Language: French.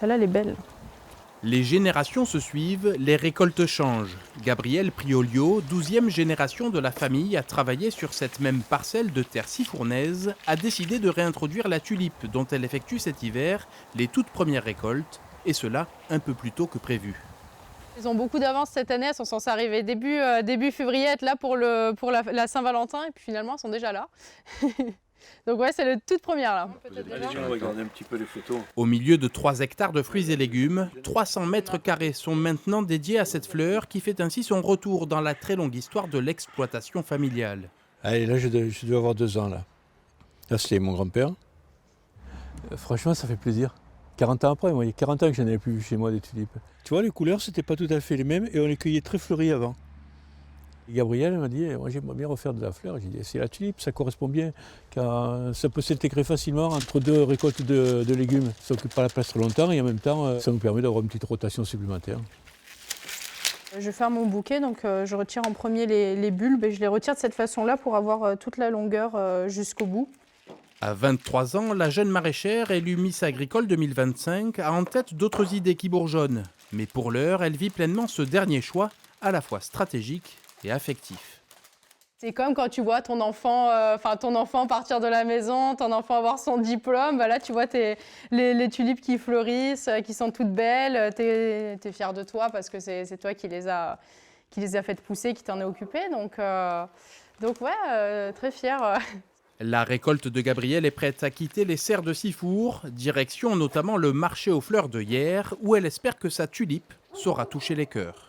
Celle-là, elle est belle. Les générations se suivent, les récoltes changent. Gabrielle Priolio, 12e génération de la famille à travailler sur cette même parcelle de terre sifournaise, a décidé de réintroduire la tulipe dont elle effectue cet hiver les toutes premières récoltes, et cela un peu plus tôt que prévu. Ils ont beaucoup d'avance cette année, elles sont censées arriver début février, être là pour la Saint-Valentin, et puis finalement elles sont déjà là. Donc ouais, c'est la toute première là. Allez, on va regarder un petit peu les photos. Au milieu de 3 hectares de fruits et légumes, 300 mètres carrés sont maintenant dédiés à cette fleur qui fait ainsi son retour dans la très longue histoire de l'exploitation familiale. Allez, là, je dois avoir 2 ans. Là c'était mon grand-père. Franchement, ça fait plaisir. 40 ans après, moi, il y a 40 ans que je n'en avais plus vu chez moi des tulipes. Tu vois, les couleurs, c'était pas tout à fait les mêmes et on les cueillait très fleuries avant. Et Gabriel m'a dit, moi j'aimerais bien refaire de la fleur. J'ai dit, c'est la tulipe, ça correspond bien, car ça peut s'intégrer facilement entre 2 récoltes de légumes. Ça occupe pas la place très longtemps et en même temps, ça nous permet d'avoir une petite rotation supplémentaire. Je vais faire mon bouquet, donc je retire en premier les bulbes et je les retire de cette façon-là pour avoir toute la longueur jusqu'au bout. À 23 ans, la jeune maraîchère, élue Miss Agricole 2025, a en tête d'autres idées qui bourgeonnent. Mais pour l'heure, elle vit pleinement ce dernier choix, à la fois stratégique et affectif. C'est comme quand tu vois ton enfant partir de la maison, ton enfant avoir son diplôme, bah là tu vois les tulipes qui fleurissent, qui sont toutes belles, t'es fier de toi parce que c'est toi qui les a faites pousser, qui t'en est occupé, donc ouais, très fière. La récolte de Gabrielle est prête à quitter les serres de Sifour, direction notamment le marché aux fleurs de Hyères, où elle espère que sa tulipe saura toucher les cœurs.